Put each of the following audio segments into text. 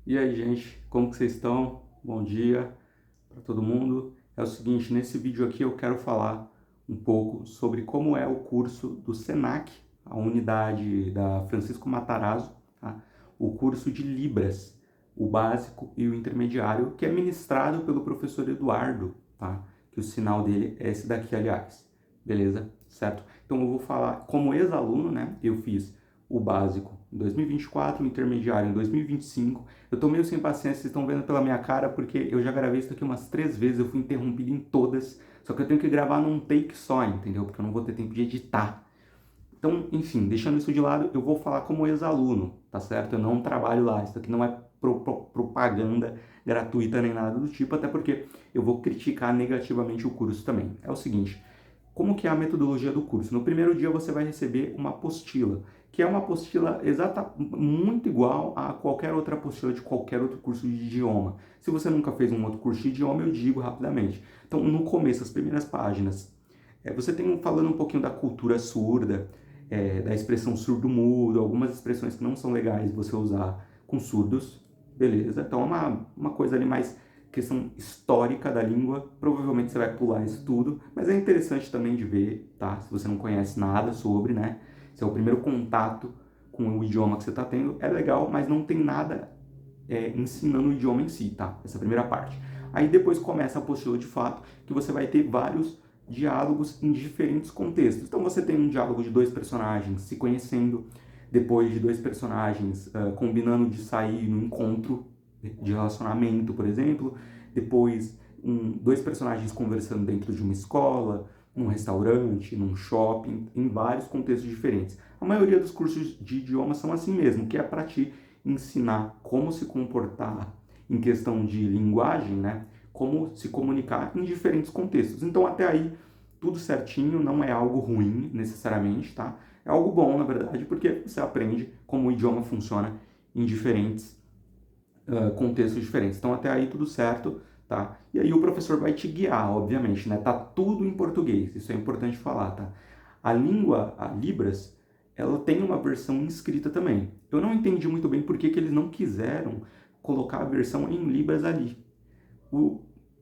E aí, gente, como que vocês estão? Bom dia para todo mundo. É o seguinte, nesse vídeo aqui eu quero falar um pouco sobre como é o curso do Senac, a unidade da Francisco Matarazzo, tá? O curso de Libras, o básico e o intermediário, que é ministrado pelo professor Eduardo, tá? Que o sinal dele é esse daqui, aliás. Beleza? Certo? Então eu vou falar como ex-aluno, né? Eu fiz o básico em 2024, o intermediário em 2025. Eu tô meio sem paciência, vocês estão vendo pela minha cara, porque eu já gravei isso aqui umas 3 vezes, eu fui interrompido em todas, só que eu tenho que gravar num take só, entendeu? Porque eu não vou ter tempo de editar. Então, enfim, deixando isso de lado, eu vou falar como ex-aluno, tá certo? Eu não trabalho lá, isso aqui não é propaganda gratuita nem nada do tipo, até porque eu vou criticar negativamente o curso também. É o seguinte, como que é a metodologia do curso? No primeiro dia você vai receber uma apostila, que é uma apostila muito igual a qualquer outra apostila de qualquer outro curso de idioma. Se você nunca fez um outro curso de idioma, eu digo rapidamente. Então, no começo, as primeiras páginas, você tem falando um pouquinho da cultura surda, da expressão surdo-mudo, algumas expressões que não são legais você usar com surdos, beleza? Então, é uma coisa ali mais questão histórica da língua, provavelmente você vai pular isso tudo, mas é interessante também de ver, tá? Se você não conhece nada sobre, né? Se é o primeiro contato com o idioma que você está tendo, é legal, mas não tem nada ensinando o idioma em si, tá? Essa é a primeira parte. Aí depois começa a apostila de fato, que você vai ter vários diálogos em diferentes contextos. Então você tem um diálogo de dois personagens se conhecendo, depois de dois personagens combinando de sair no encontro de relacionamento, por exemplo, depois dois personagens conversando dentro de uma escola, num restaurante, num shopping, em vários contextos diferentes. A maioria dos cursos de idioma são assim mesmo, que é para te ensinar como se comportar em questão de linguagem, né? Como se comunicar em diferentes contextos. Então, até aí, tudo certinho, não é algo ruim necessariamente, tá? É algo bom, na verdade, porque você aprende como o idioma funciona em diferentes contextos diferentes. Então, até aí, tudo certo, tá? E aí, o professor vai te guiar, obviamente, né? Tá tudo em português, isso é importante falar, tá? A língua, a Libras, ela tem uma versão inscrita também. Eu não entendi muito bem por que eles não quiseram colocar a versão em Libras ali.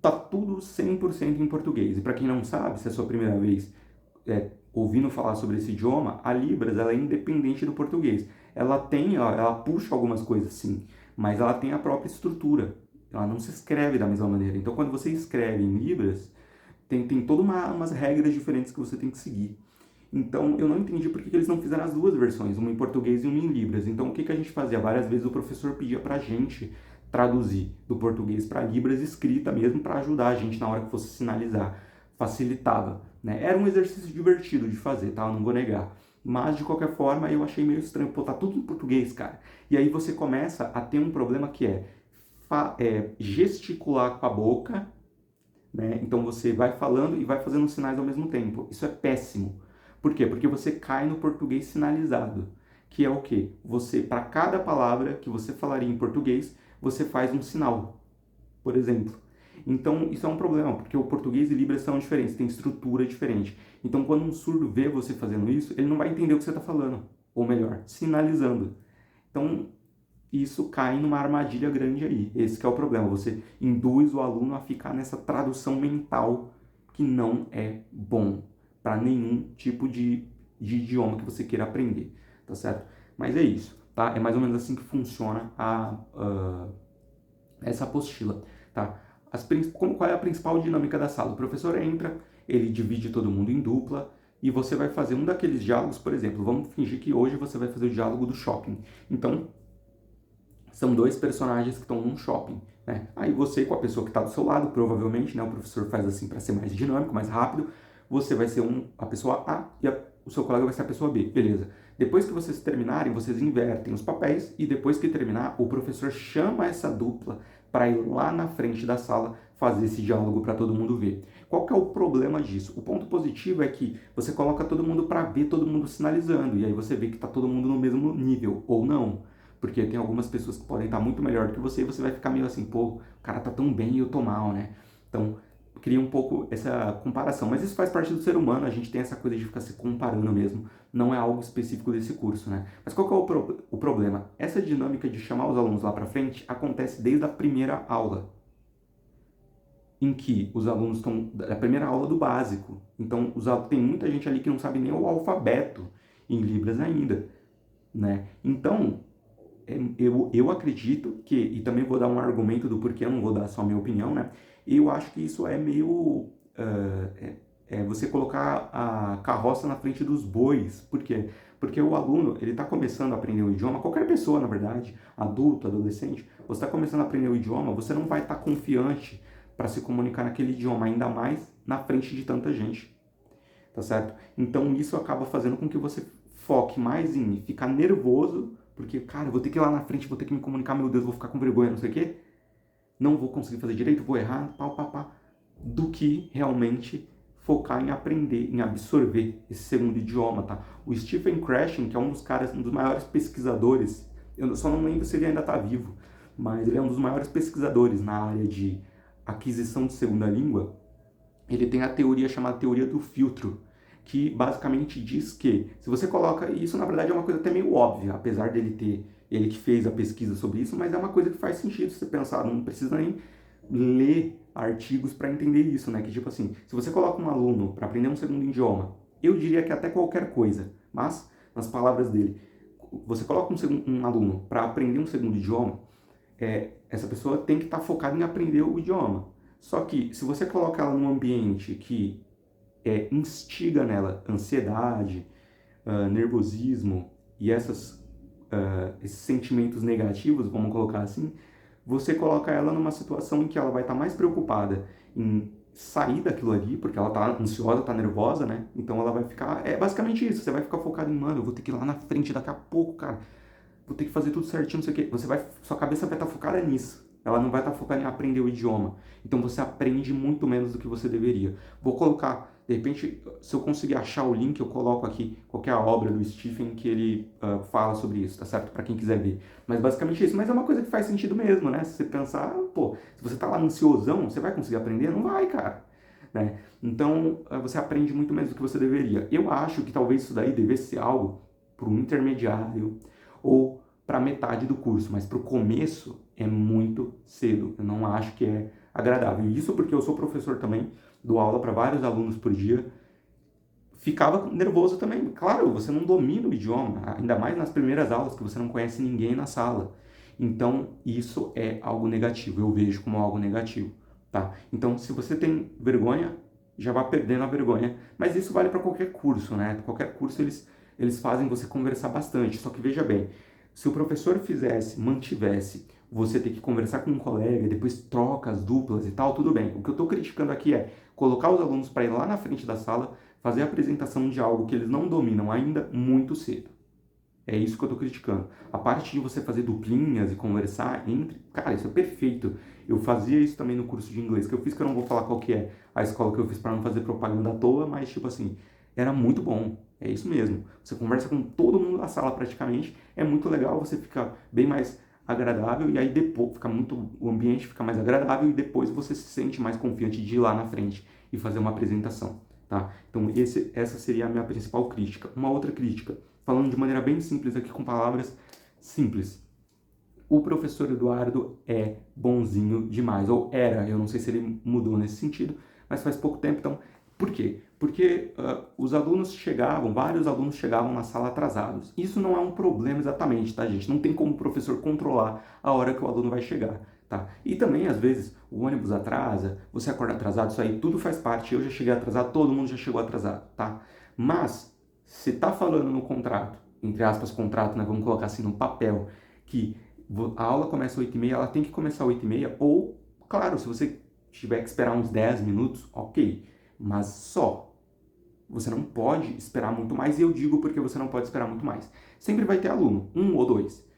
Tá tudo 100% em português. E para quem não sabe, se é a sua primeira vez ouvindo falar sobre esse idioma, a Libras ela é independente do português. Ela tem, ela puxa algumas coisas sim, mas ela tem a própria estrutura. Ela não se escreve da mesma maneira. Então, quando você escreve em Libras, tem todas umas regras diferentes que você tem que seguir. Então, eu não entendi por que eles não fizeram as duas versões, uma em português e uma em Libras. Então, o que a gente fazia? Várias vezes o professor pedia para a gente traduzir do português para Libras escrita mesmo, para ajudar a gente na hora que fosse sinalizar. Facilitava, né? Era um exercício divertido de fazer, tá? Eu não vou negar. Mas, de qualquer forma, eu achei meio estranho. Pô, tá tudo em português, cara. E aí você começa a ter um problema que é gesticular com a boca, né? Então você vai falando e vai fazendo sinais ao mesmo tempo. Isso é péssimo. Por quê? Porque você cai no português sinalizado, que é o quê? Você, para cada palavra que você falaria em português, você faz um sinal, por exemplo. Então, isso é um problema, porque o português e Libras são diferentes, tem estrutura diferente. Então, quando um surdo vê você fazendo isso, ele não vai entender o que você está falando, ou melhor, sinalizando. Então, isso cai numa armadilha grande aí. Esse que é o problema. Você induz o aluno a ficar nessa tradução mental que não é bom para nenhum tipo de idioma que você queira aprender, tá certo? Mas é isso, tá? É mais ou menos assim que funciona essa apostila, tá? Qual é a principal dinâmica da sala? O professor entra, ele divide todo mundo em dupla e você vai fazer um daqueles diálogos, por exemplo, vamos fingir que hoje você vai fazer o diálogo do shopping. Então, são dois personagens que estão num shopping, né? Aí você com a pessoa que está do seu lado, provavelmente, né? O professor faz assim para ser mais dinâmico, mais rápido. Você vai ser a pessoa A e o seu colega vai ser a pessoa B, beleza? Depois que vocês terminarem, vocês invertem os papéis e depois que terminar, o professor chama essa dupla para ir lá na frente da sala fazer esse diálogo para todo mundo ver. Qual que é o problema disso? O ponto positivo é que você coloca todo mundo para ver todo mundo sinalizando e aí você vê que está todo mundo no mesmo nível ou não. Porque tem algumas pessoas que podem estar muito melhor do que você e você vai ficar meio assim, pô, o cara tá tão bem e eu tô mal, né? Então, cria um pouco essa comparação. Mas isso faz parte do ser humano, a gente tem essa coisa de ficar se comparando mesmo, não é algo específico desse curso, né? Mas qual que é o problema? Essa dinâmica de chamar os alunos lá para frente acontece desde a primeira aula, em que os alunos estão da primeira aula do básico. Então, tem muita gente ali que não sabe nem o alfabeto em Libras ainda, né? Então, eu acredito que, e também vou dar um argumento do porquê, eu não vou dar só a minha opinião, né? Eu acho que isso é meio... você colocar a carroça na frente dos bois. Por quê? Porque o aluno, ele está começando a aprender o idioma, qualquer pessoa, na verdade, adulto, adolescente, você está começando a aprender o idioma, você não vai estar confiante para se comunicar naquele idioma, ainda mais na frente de tanta gente, tá certo? Então isso acaba fazendo com que você foque mais em ficar nervoso, porque, cara, eu vou ter que ir lá na frente, vou ter que me comunicar, meu Deus, vou ficar com vergonha, não sei o quê, não vou conseguir fazer direito, vou errar, do que realmente focar em aprender, em absorver esse segundo idioma, tá? O Stephen Krashen, que é um dos caras, um dos maiores pesquisadores, eu só não lembro se ele ainda está vivo, mas ele é um dos maiores pesquisadores na área de aquisição de segunda língua. Ele tem a teoria chamada teoria do filtro, que basicamente diz que se você coloca, e isso na verdade é uma coisa até meio óbvia, apesar dele ter, ele que fez a pesquisa sobre isso, mas é uma coisa que faz sentido se você pensar, não precisa nem ler artigos para entender isso, né? Que tipo assim, se você coloca um aluno para aprender um segundo idioma, eu diria que até qualquer coisa, mas nas palavras dele, você coloca um aluno para aprender um segundo idioma, essa pessoa tem que estar focada em aprender o idioma. Só que se você coloca ela num ambiente que instiga nela ansiedade, nervosismo e esses sentimentos negativos, vamos colocar assim, você coloca ela numa situação em que ela vai estar mais preocupada em sair daquilo ali, porque ela está ansiosa, está nervosa, né? Então ela vai ficar... É basicamente isso, você vai ficar focado em, mano, eu vou ter que ir lá na frente daqui a pouco, cara. Vou ter que fazer tudo certinho, não sei o quê. Sua cabeça vai estar focada nisso. Ela não vai estar focada em aprender o idioma. Então você aprende muito menos do que você deveria. Vou colocar, de repente, se eu conseguir achar o link, eu coloco aqui qualquer obra do Stephen que ele fala sobre isso, tá certo? Para quem quiser ver. Mas basicamente é isso. Mas é uma coisa que faz sentido mesmo, né? Se você pensar, pô, se você tá lá ansiosão, você vai conseguir aprender? Não vai, cara. Né? Então você aprende muito menos do que você deveria. Eu acho que talvez isso daí devesse ser algo para um intermediário ou para metade do curso, mas para o começo é muito cedo. Eu não acho que é agradável. Isso porque eu sou professor também, dou aula para vários alunos por dia. Ficava nervoso também. Claro, você não domina o idioma, ainda mais nas primeiras aulas que você não conhece ninguém na sala. Então, isso é algo negativo. Eu vejo como algo negativo, tá? Então, se você tem vergonha, já vá perdendo a vergonha. Mas isso vale para qualquer curso, né? Qualquer curso eles fazem você conversar bastante. Só que veja bem, se o professor mantivesse você ter que conversar com um colega, depois troca as duplas e tal, tudo bem. O que eu estou criticando aqui é colocar os alunos para ir lá na frente da sala, fazer a apresentação de algo que eles não dominam ainda muito cedo. É isso que eu estou criticando. A parte de você fazer duplinhas e conversar entre... Cara, isso é perfeito. Eu fazia isso também no curso de inglês que eu fiz, que eu não vou falar qual que é a escola que eu fiz para não fazer propaganda à toa, mas tipo assim, era muito bom. É isso mesmo. Você conversa com todo mundo da sala praticamente, é muito legal, você fica bem mais agradável e aí depois o ambiente fica mais agradável e depois você se sente mais confiante de ir lá na frente e fazer uma apresentação, tá? Então essa seria a minha principal crítica. Uma outra crítica, falando de maneira bem simples aqui com palavras simples. O professor Eduardo é bonzinho demais, ou era, eu não sei se ele mudou nesse sentido, mas faz pouco tempo, então, por quê? Porque vários alunos chegavam na sala atrasados. Isso não é um problema exatamente, tá, gente? Não tem como o professor controlar a hora que o aluno vai chegar, tá? E também, às vezes, o ônibus atrasa, você acorda atrasado, isso aí tudo faz parte. Eu já cheguei atrasado, todo mundo já chegou atrasado, tá? Mas, se tá falando no contrato, entre aspas, contrato, né? Vamos colocar assim, no papel, que a aula começa às 8h30, ela tem que começar às 8h30, ou, claro, se você tiver que esperar uns 10 minutos, ok, mas só. Você não pode esperar muito mais, e eu digo porque você não pode esperar muito mais. Sempre vai ter aluno, um ou dois.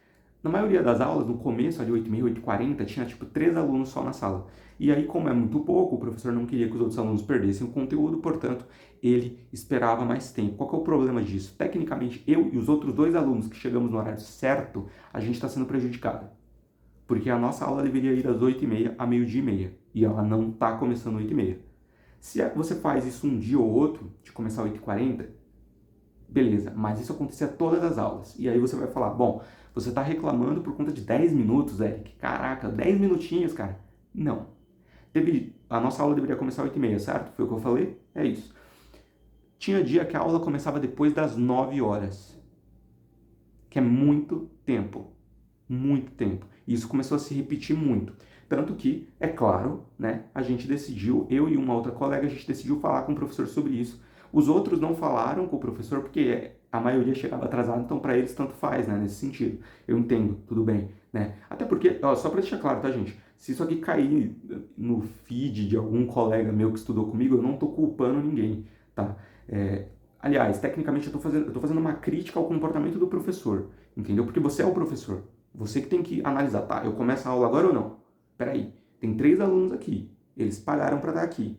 Na maioria das aulas, no começo, ali 8h30, 8h40, tinha tipo 3 alunos só na sala. E aí, como é muito pouco, o professor não queria que os outros alunos perdessem o conteúdo, portanto, ele esperava mais tempo. Qual que é o problema disso? Tecnicamente, eu e os outros 2 alunos que chegamos no horário certo, a gente está sendo prejudicado. Porque a nossa aula deveria ir das 8h30 a meio-dia e meia. E ela não está começando às 8h30. Se você faz isso um dia ou outro, de começar às 8h40, beleza, mas isso acontecia todas as aulas. E aí você vai falar, bom, você está reclamando por conta de 10 minutos, Eric. Caraca, 10 minutinhos, cara. Não. A nossa aula deveria começar às 8h30, certo? Foi o que eu falei? É isso. Tinha dia que a aula começava depois das 9 horas, que é muito tempo. Muito tempo. E isso começou a se repetir muito. Tanto que, é claro, né, a gente decidiu, eu e uma outra colega, a gente decidiu falar com o professor sobre isso. Os outros não falaram com o professor porque a maioria chegava atrasada, então para eles tanto faz, né, nesse sentido. Eu entendo, tudo bem, né? Até porque, ó, só para deixar claro, tá, gente? Se isso aqui cair no feed de algum colega meu que estudou comigo, eu não tô culpando ninguém, tá? Aliás, tecnicamente eu tô fazendo uma crítica ao comportamento do professor, entendeu? Porque você é o professor. Você que tem que analisar, tá? Eu começo a aula agora ou não? Peraí, tem 3 alunos aqui. Eles pagaram para estar aqui.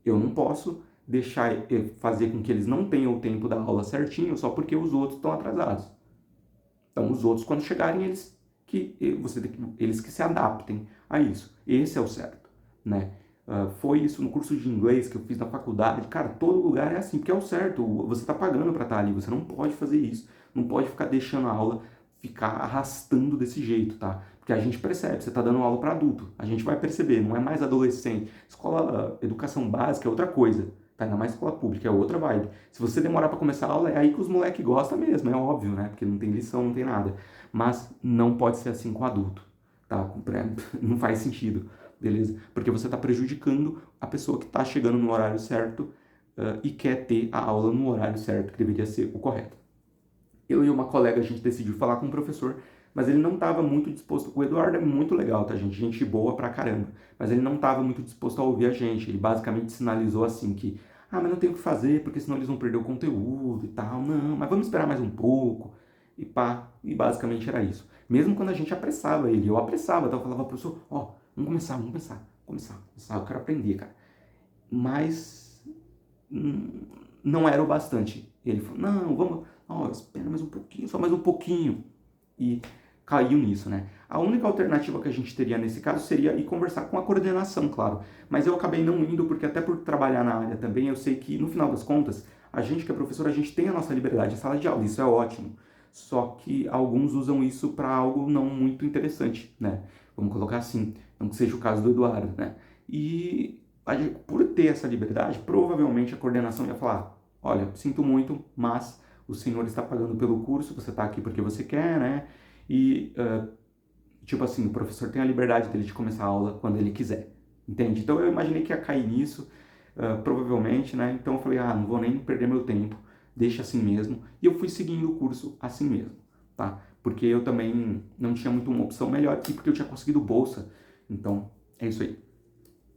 Eu não posso deixar fazer com que eles não tenham o tempo da aula certinho só porque os outros estão atrasados. Então, os outros, quando chegarem, eles que se adaptem a isso. Esse é o certo, né? Foi isso no curso de inglês que eu fiz na faculdade. Cara, todo lugar é assim, porque é o certo. Você está pagando para estar ali, você não pode fazer isso. Não pode ficar deixando a aula ficar arrastando desse jeito, tá? Porque a gente percebe, você está dando aula para adulto. A gente vai perceber, não é mais adolescente. Escola, educação básica é outra coisa, tá? Ainda mais escola pública, é outra vibe. Se você demorar para começar a aula, é aí que os moleques gostam mesmo, é óbvio, né? Porque não tem lição, não tem nada. Mas não pode ser assim com adulto, tá? Não faz sentido, beleza? Porque você está prejudicando a pessoa que está chegando no horário certo e quer ter a aula no horário certo, que deveria ser o correto. Eu e uma colega, a gente decidiu falar com o professor, mas ele não estava muito disposto. O Eduardo é muito legal, tá, gente? Gente boa pra caramba. Mas ele não estava muito disposto a ouvir a gente. Ele basicamente sinalizou assim que, mas não tem o que fazer, porque senão eles vão perder o conteúdo e tal. Não, mas vamos esperar mais um pouco. E pá, e basicamente era isso. Mesmo quando a gente apressava ele, eu apressava, então eu falava, professor, vamos começar, eu quero aprender, cara. Mas não era o bastante. Ele falou, não, vamos, espera mais um pouquinho, só mais um pouquinho. E caiu nisso, né? A única alternativa que a gente teria nesse caso seria ir conversar com a coordenação, claro. Mas eu acabei não indo, porque até por trabalhar na área também, eu sei que, no final das contas, a gente que é professor, a gente tem a nossa liberdade em sala de aula, isso é ótimo. Só que alguns usam isso para algo não muito interessante, né? Vamos colocar assim, não que seja o caso do Eduardo, né? E por ter essa liberdade, provavelmente a coordenação ia falar, olha, sinto muito, mas o senhor está pagando pelo curso, você está aqui porque você quer, né? E, tipo assim, o professor tem a liberdade dele de começar a aula quando ele quiser, entende? Então eu imaginei que ia cair nisso, provavelmente, né? Então eu falei, não vou nem perder meu tempo, deixa assim mesmo. E eu fui seguindo o curso assim mesmo, tá? Porque eu também não tinha muito uma opção melhor e porque eu tinha conseguido bolsa. Então, é isso aí.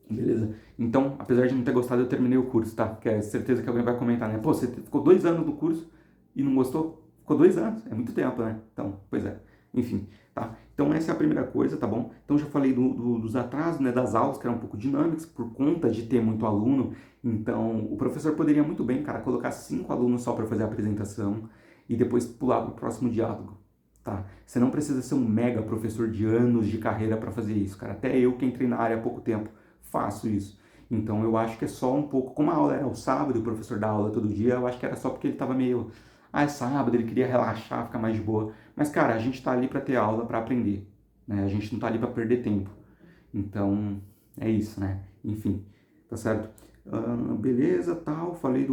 Beleza? Então, apesar de não ter gostado, eu terminei o curso, tá? Porque é certeza que alguém vai comentar, né? Pô, você ficou 2 anos no curso e não gostou? Ficou 2 anos, é muito tempo, né? Então, pois é. Enfim, tá? Então essa é a primeira coisa, tá bom? Então já falei dos atrasos, né? Das aulas, que eram um pouco dinâmicas, por conta de ter muito aluno. Então, o professor poderia muito bem, cara, colocar 5 alunos só para fazer a apresentação e depois pular para o próximo diálogo. Tá? Você não precisa ser um mega professor de anos de carreira para fazer isso, cara. Até eu que entrei na área há pouco tempo faço isso. Então eu acho que é só um pouco, como a aula era ao sábado, o professor dá aula todo dia, eu acho que era só porque ele tava meio, é sábado, ele queria relaxar, ficar mais de boa. Mas cara, a gente tá ali para ter aula, para aprender, né? A gente não tá ali para perder tempo. Então, é isso, né? Enfim, tá certo? Beleza, tal, falei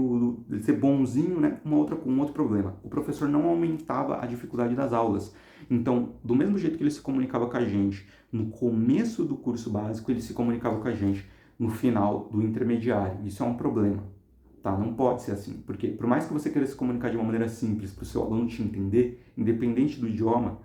de ser bonzinho, né? Um outro problema. O professor não aumentava a dificuldade das aulas. Então, do mesmo jeito que ele se comunicava com a gente no começo do curso básico, ele se comunicava com a gente no final do intermediário. Isso é um problema, tá? Não pode ser assim, porque por mais que você queira se comunicar de uma maneira simples para o seu aluno te entender, independente do idioma,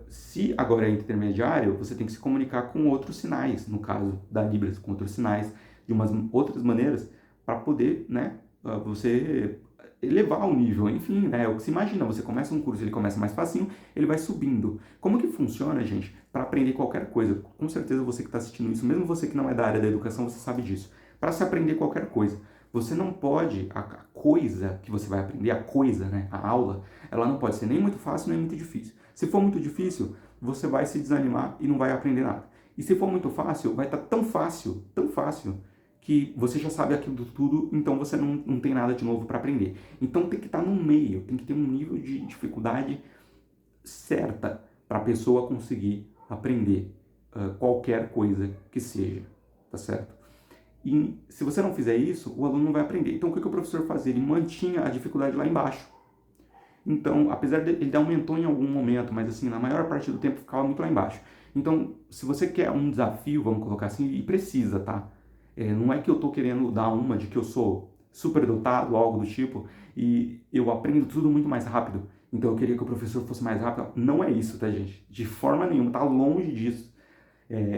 se agora é intermediário, você tem que se comunicar com outros sinais, no caso da Libras, com outros sinais, de umas outras maneiras, para poder, né, você elevar o nível, enfim, né, é o que se imagina, você começa um curso, ele começa mais facinho, ele vai subindo. Como que funciona, gente, para aprender qualquer coisa? Com certeza você que está assistindo isso, mesmo você que não é da área da educação, você sabe disso. Para se aprender qualquer coisa, você não pode, a coisa que você vai aprender, a coisa, né, a aula, ela não pode ser nem muito fácil, nem muito difícil. Se for muito difícil, você vai se desanimar e não vai aprender nada. E se for muito fácil, vai estar tão fácil, que você já sabe aquilo tudo, então você não tem nada de novo para aprender. Então tem que estar no meio, tem que ter um nível de dificuldade certa para a pessoa conseguir aprender qualquer coisa que seja, tá certo? E se você não fizer isso, o aluno não vai aprender. Então o que o professor fazia? Ele mantinha a dificuldade lá embaixo. Então, apesar de ele aumentou em algum momento, mas assim, na maior parte do tempo ficava muito lá embaixo. Então, se você quer um desafio, vamos colocar assim, e precisa, tá? Não é que eu tô querendo dar uma de que eu sou superdotado, algo do tipo, e eu aprendo tudo muito mais rápido. Então eu queria que o professor fosse mais rápido. Não é isso, tá, gente? De forma nenhuma, tá longe disso.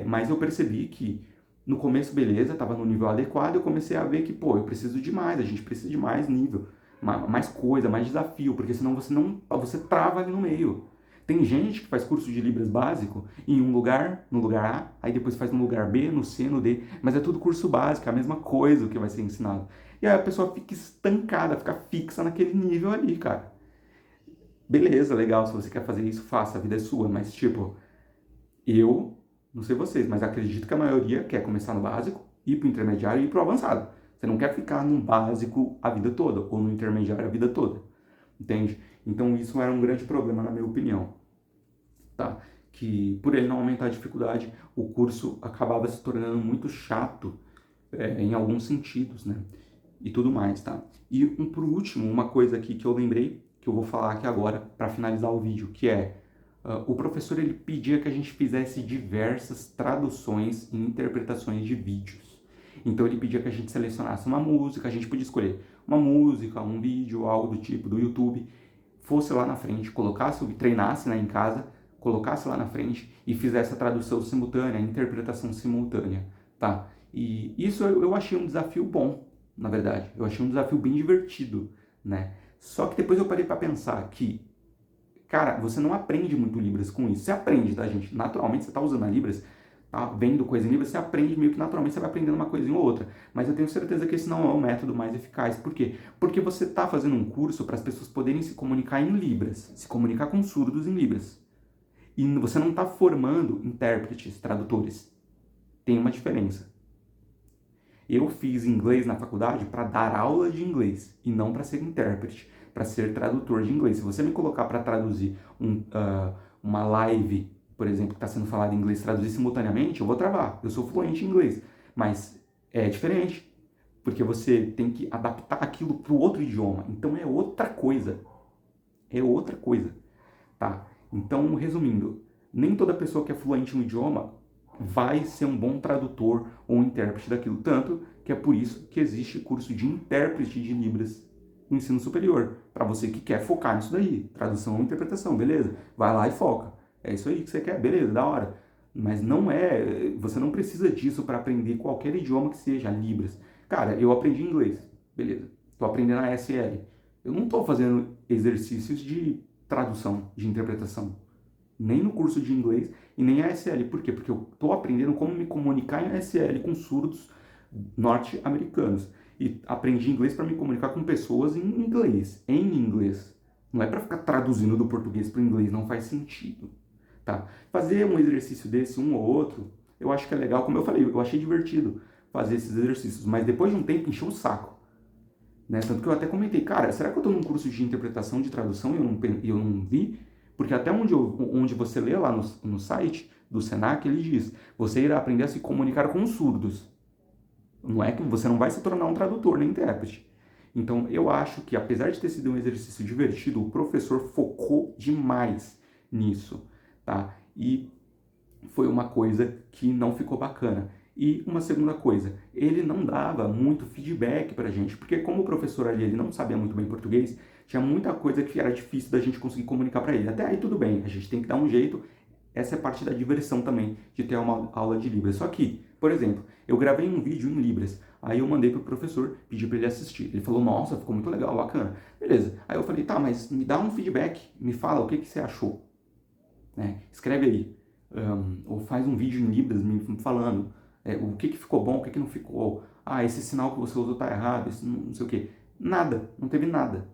Mas eu percebi que no começo, beleza, estava no nível adequado, eu comecei a ver que, pô, eu preciso de mais, a gente precisa de mais nível, mais coisa, mais desafio, porque senão você trava ali no meio. Tem gente que faz curso de Libras básico em um lugar, no lugar A, aí depois faz no lugar B, no C, no D, mas é tudo curso básico, é a mesma coisa o que vai ser ensinado. E aí a pessoa fica estancada, fica fixa naquele nível ali, cara. Beleza, legal, se você quer fazer isso, faça, a vida é sua, mas tipo, eu, não sei vocês, mas acredito que a maioria quer começar no básico, ir para o intermediário e ir para o avançado. Você não quer ficar no básico a vida toda, ou no intermediário a vida toda, entende? Então isso era um grande problema, na minha opinião, tá? Que por ele não aumentar a dificuldade, o curso acabava se tornando muito chato, em alguns sentidos, né? E tudo mais, tá? E por último, uma coisa aqui que eu lembrei, que eu vou falar aqui agora, para finalizar o vídeo, que é o professor ele pedia que a gente fizesse diversas traduções e interpretações de vídeos. Então ele pedia que a gente selecionasse uma música, a gente podia escolher uma música, um vídeo, algo do tipo do YouTube, fosse lá na frente, colocasse, treinasse, né, em casa, colocasse lá na frente e fizesse a tradução simultânea, a interpretação simultânea, tá? E isso eu achei um desafio bom, na verdade. Eu achei um desafio bem divertido, né? Só que depois eu parei para pensar que, cara, você não aprende muito Libras com isso. Você aprende, tá, gente? Naturalmente, você tá usando a Libras, tá vendo coisa em Libras, você aprende meio que naturalmente, você vai aprendendo uma coisinha ou outra. Mas eu tenho certeza que esse não é o método mais eficaz. Por quê? Porque você tá fazendo um curso para as pessoas poderem se comunicar em Libras, se comunicar com surdos em Libras. E você não está formando intérpretes, tradutores. Tem uma diferença. Eu fiz inglês na faculdade para dar aula de inglês e não para ser intérprete, para ser tradutor de inglês. Se você me colocar para traduzir uma live, por exemplo, que está sendo falada em inglês, traduzir simultaneamente, eu vou travar. Eu sou fluente em inglês, mas é diferente, porque você tem que adaptar aquilo para o outro idioma. Então é outra coisa. É outra coisa, tá? Então, resumindo, nem toda pessoa que é fluente no idioma vai ser um bom tradutor ou um intérprete daquilo. Tanto que é por isso que existe curso de intérprete de Libras no ensino superior. Para você que quer focar nisso daí, tradução ou interpretação, beleza? Vai lá e foca. É isso aí que você quer, beleza, da hora. Mas não é, você não precisa disso para aprender qualquer idioma que seja, Libras. Cara, eu aprendi inglês, beleza. Estou aprendendo a SL. Eu não estou fazendo exercícios de tradução, de interpretação. Nem no curso de inglês e nem a SL. Por quê? Porque eu estou aprendendo como me comunicar em SL com surdos norte-americanos. E aprendi inglês para me comunicar com pessoas em inglês. Em inglês. Não é para ficar traduzindo do português para o inglês. Não faz sentido. Tá? Fazer um exercício desse, um ou outro, eu acho que é legal. Como eu falei, eu achei divertido fazer esses exercícios. Mas depois de um tempo, encheu o saco. Né? Tanto que eu até comentei, cara, será que eu estou num curso de interpretação de tradução e eu não vi? Porque até onde você lê lá no site do Senac, ele diz, você irá aprender a se comunicar com surdos. Não é que você não vai se tornar um tradutor nem intérprete. Então, eu acho que, apesar de ter sido um exercício divertido, o professor focou demais nisso, tá? E foi uma coisa que não ficou bacana. E uma segunda coisa, ele não dava muito feedback pra gente, porque como o professor ali ele não sabia muito bem português, tinha muita coisa que era difícil da gente conseguir comunicar para ele. Até aí tudo bem, a gente tem que dar um jeito, essa é parte da diversão também, de ter uma aula de Libras. Só que, por exemplo, eu gravei um vídeo em Libras, aí eu mandei pro professor, pedi para ele assistir. Ele falou, nossa, ficou muito legal, bacana. Beleza, aí eu falei, tá, mas me dá um feedback, me fala o que você achou. Né? Escreve aí, ou faz um vídeo em Libras me falando o que ficou bom, o que não ficou. Ah, esse sinal que você usou tá errado, esse não sei o que. Nada, não teve nada.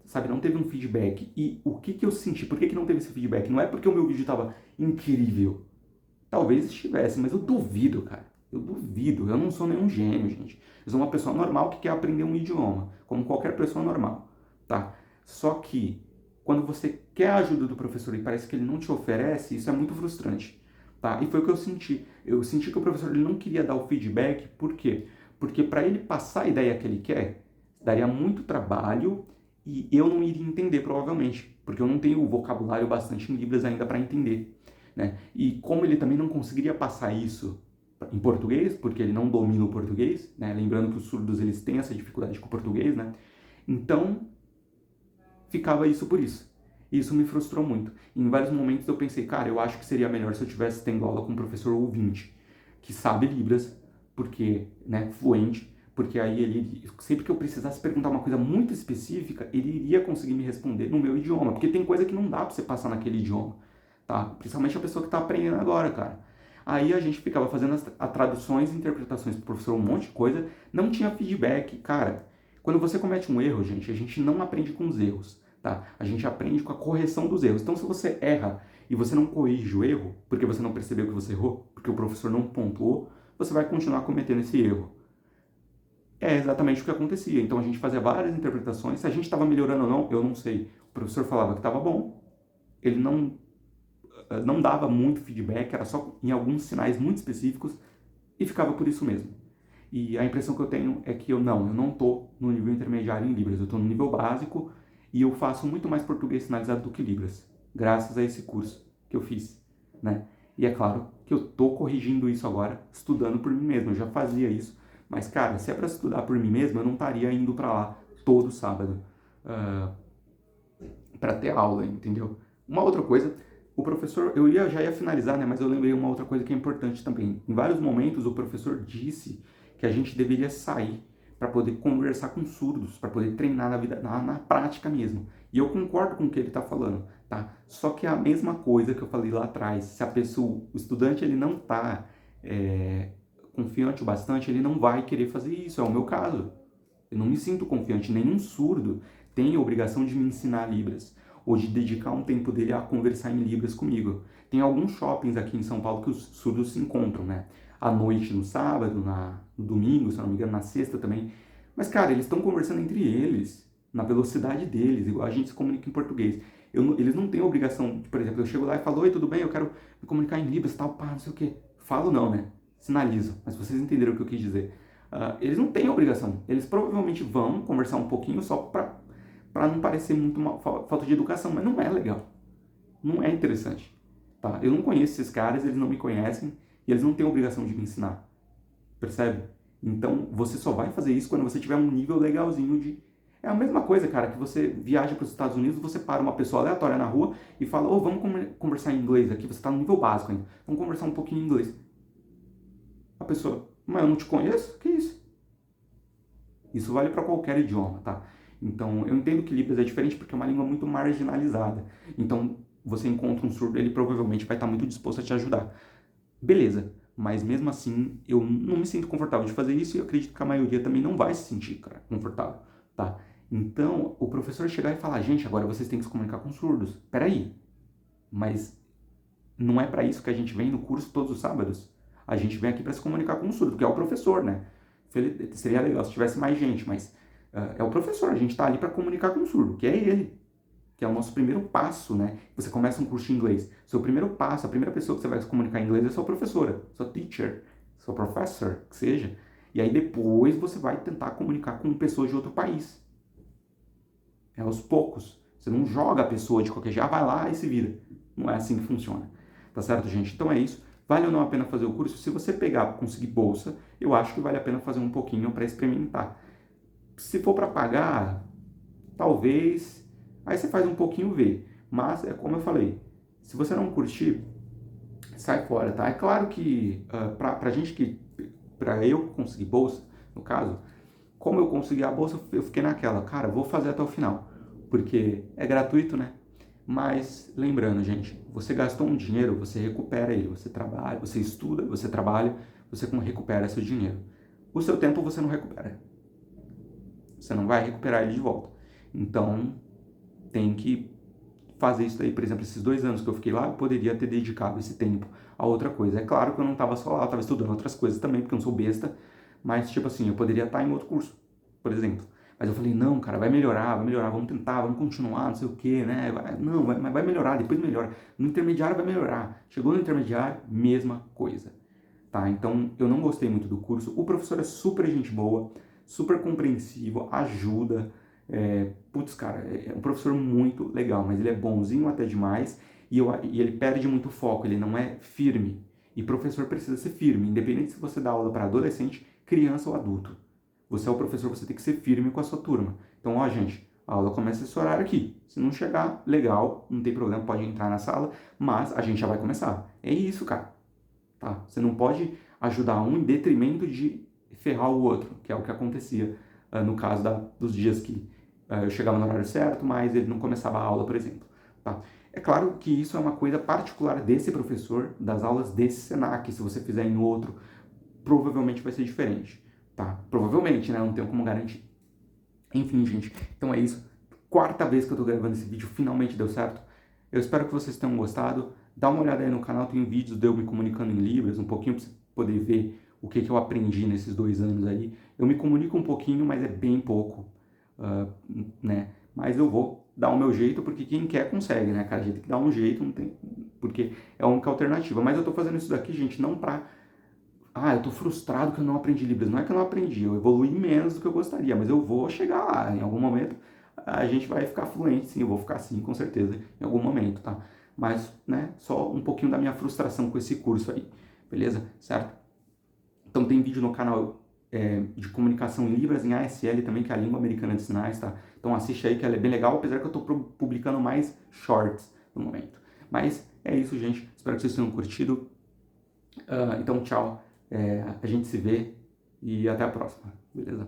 Sabe, não teve um feedback. E o que eu senti? Por que não teve esse feedback? Não é porque o meu vídeo tava incrível. Talvez estivesse, mas eu duvido, cara. Eu duvido, eu não sou nenhum gênio, gente. Eu sou uma pessoa normal que quer aprender um idioma, como qualquer pessoa normal, tá? Só que quando você quer a ajuda do professor e parece que ele não te oferece, isso é muito frustrante, tá? E foi o que eu senti. Eu senti que o professor ele não queria dar o feedback, por quê? Porque para ele passar a ideia que ele quer, daria muito trabalho e eu não iria entender provavelmente, porque eu não tenho o vocabulário bastante em Libras ainda para entender, né? E como ele também não conseguiria passar isso em português, porque ele não domina o português, né? Lembrando que os surdos eles têm essa dificuldade com o português, né? Então, ficava isso por isso. E isso me frustrou muito. Em vários momentos eu pensei, cara, eu acho que seria melhor se eu tivesse tendo aula com um professor ouvinte, que sabe Libras, porque, né, fluente, porque aí ele, sempre que eu precisasse perguntar uma coisa muito específica, ele iria conseguir me responder no meu idioma, porque tem coisa que não dá pra você passar naquele idioma, tá? Principalmente a pessoa que tá aprendendo agora, cara. Aí a gente ficava fazendo as traduções e interpretações pro professor, um monte de coisa, não tinha feedback, cara. Quando você comete um erro, gente, a gente não aprende com os erros, tá? A gente aprende com a correção dos erros. Então, se você erra e você não corrige o erro, porque você não percebeu que você errou, porque o professor não pontuou, você vai continuar cometendo esse erro. É exatamente o que acontecia. Então, a gente fazia várias interpretações. Se a gente estava melhorando ou não, eu não sei. O professor falava que estava bom, ele não dava muito feedback, era só em alguns sinais muito específicos e ficava por isso mesmo. E a impressão que eu tenho é que eu não estou no nível intermediário em Libras, eu estou no nível básico e eu faço muito mais português sinalizado do que Libras, graças a esse curso que eu fiz, né? E é claro que eu estou corrigindo isso agora, estudando por mim mesmo, eu já fazia isso, mas cara, se é para estudar por mim mesmo, eu não estaria indo para lá todo sábado para ter aula, entendeu? Uma outra coisa, o professor, já ia finalizar, né, mas eu lembrei uma outra coisa que é importante também. Em vários momentos o professor disse que a gente deveria sair para poder conversar com surdos, para poder treinar na vida, na prática mesmo. E eu concordo com o que ele está falando, tá? Só que é a mesma coisa que eu falei lá atrás. Se a pessoa, o estudante, ele não está confiante o bastante, ele não vai querer fazer isso. É o meu caso. Eu não me sinto confiante. Nenhum surdo tem a obrigação de me ensinar Libras ou de dedicar um tempo dele a conversar em Libras comigo. Tem alguns shoppings aqui em São Paulo que os surdos se encontram, né? À noite no sábado, no domingo, se não me engano, na sexta também. Mas, cara, eles estão conversando entre eles, na velocidade deles, igual a gente se comunica em português. Eles não têm a obrigação, por exemplo, eu chego lá e falo, oi, tudo bem, eu quero me comunicar em Libras, tal, pá, não sei o quê. Falo não, né? Sinalizo, mas vocês entenderam o que eu quis dizer. Eles não têm obrigação. Eles provavelmente vão conversar um pouquinho só para não parecer muito falta de educação, mas não é legal. Não é interessante. Tá? Eu não conheço esses caras, eles não me conhecem e eles não têm obrigação de me ensinar. Percebe? Então você só vai fazer isso quando você tiver um nível legalzinho de. É a mesma coisa, cara, que você viaja para os Estados Unidos, você para uma pessoa aleatória na rua e fala, ô, vamos conversar em inglês aqui, você está no nível básico ainda, vamos conversar um pouquinho em inglês. A pessoa, mas eu não te conheço? Que isso? Isso vale para qualquer idioma, tá? Então, eu entendo que Libras é diferente porque é uma língua muito marginalizada. Então, você encontra um surdo, ele provavelmente vai estar muito disposto a te ajudar. Beleza, mas mesmo assim, eu não me sinto confortável de fazer isso e eu acredito que a maioria também não vai se sentir, cara, confortável, tá? Então, o professor chegar e falar, gente, agora vocês têm que se comunicar com surdos. Peraí, mas não é para isso que a gente vem no curso todos os sábados? A gente vem aqui para se comunicar com o surdo, que é o professor, né? Seria legal se tivesse mais gente, mas é o professor, a gente está ali para comunicar com o surdo, que é ele, que é o nosso primeiro passo, né? Você começa um curso de inglês, seu primeiro passo, a primeira pessoa que você vai se comunicar em inglês é sua professora, sua teacher, seu professor, que seja. E aí depois você vai tentar comunicar com pessoas de outro país. É aos poucos. Você não joga a pessoa de qualquer jeito, vai lá e se vira. Não é assim que funciona. Tá certo, gente? Então é isso. Vale ou não a pena fazer o curso? Se você pegar, conseguir bolsa, eu acho que vale a pena fazer um pouquinho para experimentar. Se for para pagar, talvez, aí você faz um pouquinho ver. Mas é como eu falei, se você não curtir, sai fora, tá? É claro que pra gente pra eu conseguir bolsa, no caso, como eu consegui a bolsa, eu fiquei naquela, cara, vou fazer até o final, porque é gratuito, né? Mas lembrando, gente, você gastou um dinheiro, você recupera ele, você trabalha, você estuda, você trabalha, você recupera seu dinheiro. O seu tempo você não recupera. Você não vai recuperar ele de volta. Então, tem que fazer isso aí. Por exemplo, esses 2 anos que eu fiquei lá, eu poderia ter dedicado esse tempo a outra coisa. É claro que eu não estava só lá, eu estava estudando outras coisas também, porque eu não sou besta, mas tipo assim, eu poderia estar em outro curso, por exemplo. Mas eu falei, não, cara, vai melhorar, vamos tentar, vamos continuar, não sei o quê, né? Não, vai melhorar, depois melhora. No intermediário vai melhorar. Chegou no intermediário, mesma coisa, tá? Então, eu não gostei muito do curso. O professor é super gente boa, super compreensivo, ajuda. Putz, cara, é um professor muito legal, mas ele é bonzinho até demais e ele perde muito foco, ele não é firme. E professor precisa ser firme, independente se você dá aula para adolescente, criança ou adulto. Você é o professor, você tem que ser firme com a sua turma. Então, ó, gente, a aula começa esse horário aqui. Se não chegar, legal, não tem problema, pode entrar na sala, mas a gente já vai começar. É isso, cara. Tá? Você não pode ajudar um em detrimento de ferrar o outro, que é o que acontecia no caso dos dias que eu chegava no horário certo, mas ele não começava a aula, por exemplo. Tá? É claro que isso é uma coisa particular desse professor, das aulas desse Senac. Se você fizer em outro, provavelmente vai ser diferente. Tá? Provavelmente, né? Não tenho como garantir. Enfim, gente, então é isso. Quarta vez que eu tô gravando esse vídeo, finalmente deu certo. Eu espero que vocês tenham gostado. Dá uma olhada aí no canal, tem vídeos de eu me comunicando em Libras, um pouquinho pra você poder ver o que eu aprendi nesses 2 anos aí. Eu me comunico um pouquinho, mas é bem pouco, né? Mas eu vou dar o meu jeito, porque quem quer consegue, né, cara? A gente tem que dar um jeito, não tem... porque é a única alternativa. Mas eu tô fazendo isso daqui, gente, não pra eu tô frustrado que eu não aprendi Libras. Não é que eu não aprendi, eu evoluí menos do que eu gostaria, mas eu vou chegar lá. Em algum momento a gente vai ficar fluente, sim, eu vou ficar sim, com certeza, em algum momento, tá? Mas, né, só um pouquinho da minha frustração com esse curso aí, beleza? Certo? Então tem vídeo no canal de comunicação em Libras, em ASL também, que é a língua americana de sinais, tá? Então assiste aí que ela é bem legal, apesar que eu tô publicando mais shorts no momento. Mas é isso, gente. Espero que vocês tenham curtido. Então, tchau. A gente se vê e até a próxima, beleza?